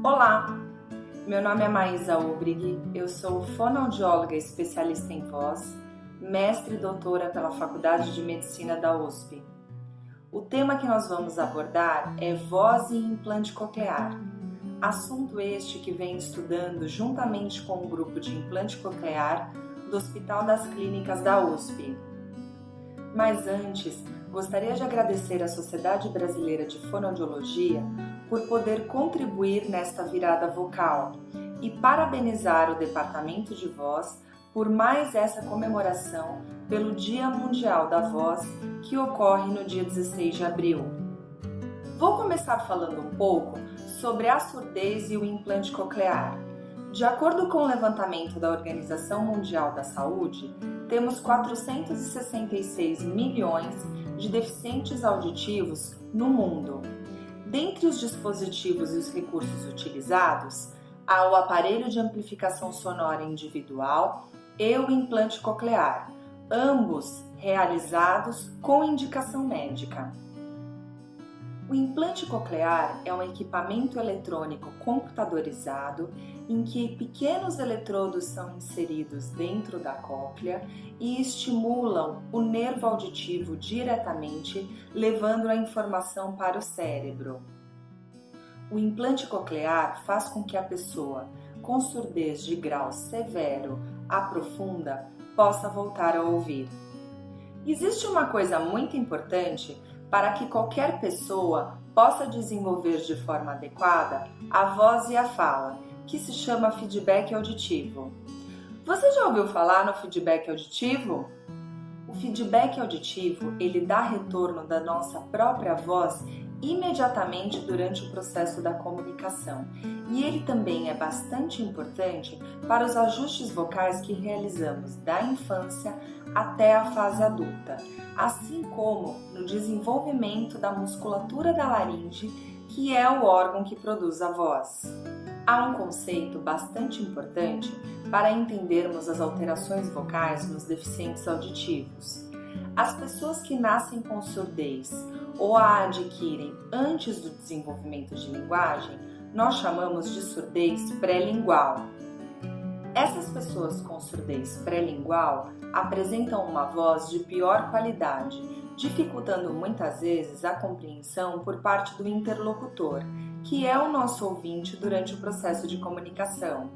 Olá, meu nome é Maísa Ubrig, eu sou fonoaudióloga especialista em voz, mestre e doutora pela Faculdade de Medicina da USP. O tema que nós vamos abordar é voz e implante coclear, assunto este que vem estudando juntamente com o grupo de implante coclear do Hospital das Clínicas da USP. Mas antes, gostaria de agradecer à Sociedade Brasileira de Fonoaudiologia por poder contribuir nesta virada vocal e parabenizar o Departamento de Voz por mais essa comemoração pelo Dia Mundial da Voz, que ocorre no dia 16 de abril. Vou começar falando um pouco sobre a surdez e o implante coclear. De acordo com o levantamento da Organização Mundial da Saúde, temos 466 milhões de deficientes auditivos no mundo. Dentre os dispositivos e os recursos utilizados, há o aparelho de amplificação sonora individual e o implante coclear, ambos realizados com indicação médica. O implante coclear é um equipamento eletrônico computadorizado em que pequenos eletrodos são inseridos dentro da cóclea e estimulam o nervo auditivo diretamente, levando a informação para o cérebro. O implante coclear faz com que a pessoa com surdez de grau severo a profunda possa voltar a ouvir. Existe uma coisa muito importante para que qualquer pessoa possa desenvolver de forma adequada a voz e a fala, que se chama feedback auditivo. Você já ouviu falar no feedback auditivo? O feedback auditivo, ele dá retorno da nossa própria voz imediatamente durante o processo da comunicação, e ele também é bastante importante para os ajustes vocais que realizamos da infância até a fase adulta, assim como no desenvolvimento da musculatura da laringe, que é o órgão que produz a voz. Há um conceito bastante importante para entendermos as alterações vocais nos deficientes auditivos. As pessoas que nascem com surdez ou a adquirem antes do desenvolvimento de linguagem, nós chamamos de surdez pré-lingual. Essas pessoas com surdez pré-lingual apresentam uma voz de pior qualidade, dificultando muitas vezes a compreensão por parte do interlocutor, que é o nosso ouvinte durante o processo de comunicação.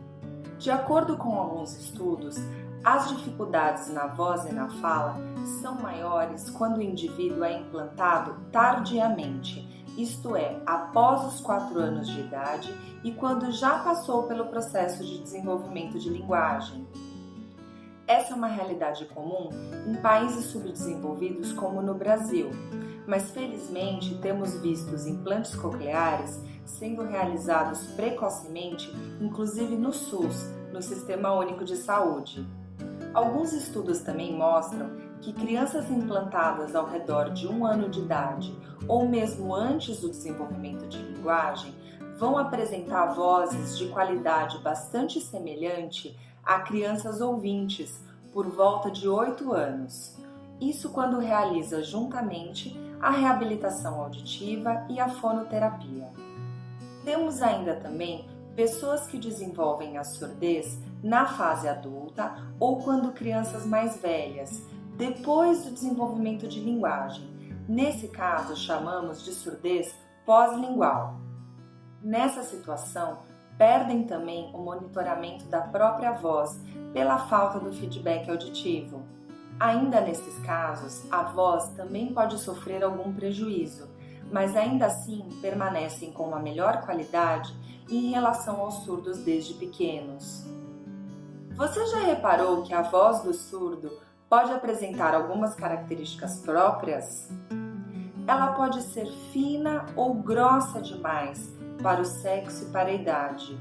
De acordo com alguns estudos, as dificuldades na voz e na fala são maiores quando o indivíduo é implantado tardiamente, isto é, após os 4 anos de idade e quando já passou pelo processo de desenvolvimento de linguagem. Essa é uma realidade comum em países subdesenvolvidos como no Brasil, mas felizmente temos visto os implantes cocleares sendo realizados precocemente, inclusive no SUS, no Sistema Único de Saúde. Alguns estudos também mostram que crianças implantadas ao redor de 1 ano de idade ou mesmo antes do desenvolvimento de linguagem vão apresentar vozes de qualidade bastante semelhante a crianças ouvintes por volta de 8 anos. Isso quando realiza juntamente a reabilitação auditiva e a fonoterapia. Temos ainda também pessoas que desenvolvem a surdez na fase adulta ou quando crianças mais velhas, depois do desenvolvimento de linguagem. Nesse caso, chamamos de surdez pós-lingual. Nessa situação, perdem também o monitoramento da própria voz pela falta do feedback auditivo. Ainda nesses casos, a voz também pode sofrer algum prejuízo, mas ainda assim permanecem com uma melhor qualidade em relação aos surdos desde pequenos. Você já reparou que a voz do surdo pode apresentar algumas características próprias? Ela pode ser fina ou grossa demais para o sexo e para a idade.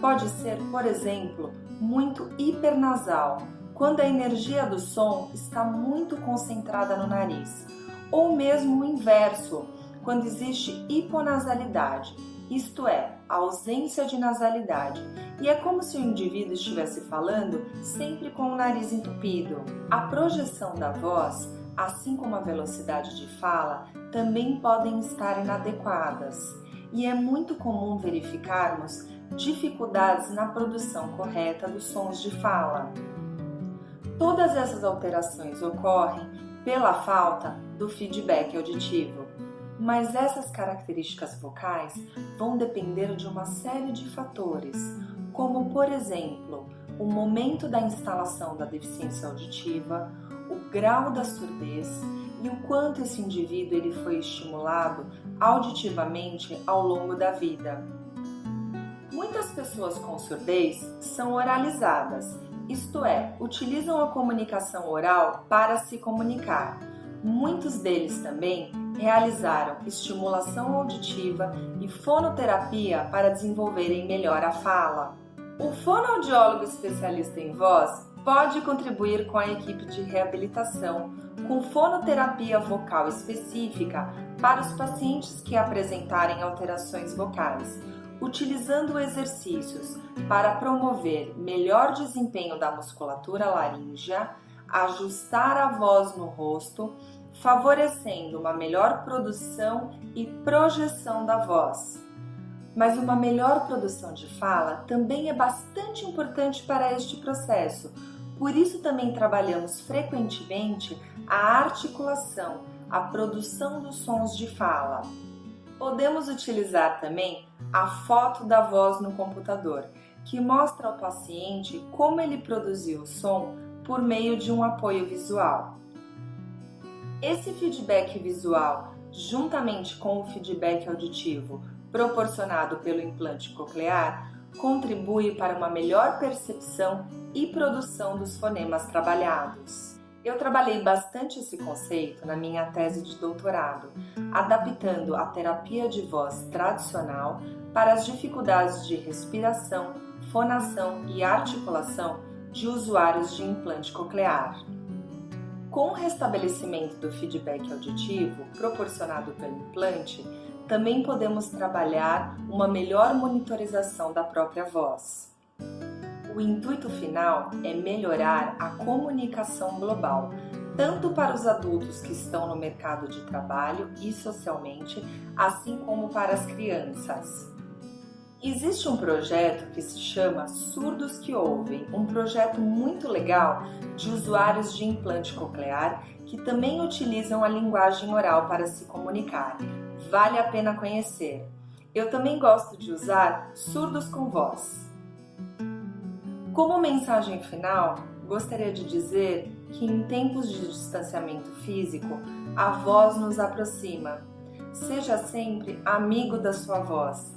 Pode ser, por exemplo, muito hipernasal, quando a energia do som está muito concentrada no nariz, ou mesmo o inverso, quando existe hiponasalidade, isto é, a ausência de nasalidade, e é como se o indivíduo estivesse falando sempre com o nariz entupido. A projeção da voz, assim como a velocidade de fala, também podem estar inadequadas. e é muito comum verificarmos dificuldades na produção correta dos sons de fala. Todas essas alterações ocorrem pela falta do feedback auditivo, mas essas características vocais vão depender de uma série de fatores, como, por exemplo, o momento da instalação da deficiência auditiva, o grau da surdez e o quanto esse indivíduo ele foi estimulado auditivamente ao longo da vida. Muitas pessoas com surdez são oralizadas, isto é, utilizam a comunicação oral para se comunicar. Muitos deles também realizaram estimulação auditiva e fonoterapia para desenvolverem melhor a fala. O fonoaudiólogo especialista em voz pode contribuir com a equipe de reabilitação com fonoterapia vocal específica para os pacientes que apresentarem alterações vocais, utilizando exercícios para promover melhor desempenho da musculatura laríngea, ajustar a voz no rosto, favorecendo uma melhor produção e projeção da voz. Mas uma melhor produção de fala também é bastante importante para este processo, por isso também trabalhamos frequentemente a articulação, a produção dos sons de fala. Podemos utilizar também a foto da voz no computador, que mostra ao paciente como ele produziu o som por meio de um apoio visual. Esse feedback visual, juntamente com o feedback auditivo proporcionado pelo implante coclear, contribui para uma melhor percepção e produção dos fonemas trabalhados. Eu trabalhei bastante esse conceito na minha tese de doutorado, adaptando a terapia de voz tradicional para as dificuldades de respiração, fonação e articulação de usuários de implante coclear. Com o restabelecimento do feedback auditivo proporcionado pelo implante, também podemos trabalhar uma melhor monitorização da própria voz. O intuito final é melhorar a comunicação global, tanto para os adultos que estão no mercado de trabalho e socialmente, assim como para as crianças. Existe um projeto que se chama Surdos que Ouvem, um projeto muito legal de usuários de implante coclear que também utilizam a linguagem oral para se comunicar. Vale a pena conhecer. Eu também gosto de usar Surdos com Voz. Como mensagem final, gostaria de dizer que em tempos de distanciamento físico, a voz nos aproxima. Seja sempre amigo da sua voz.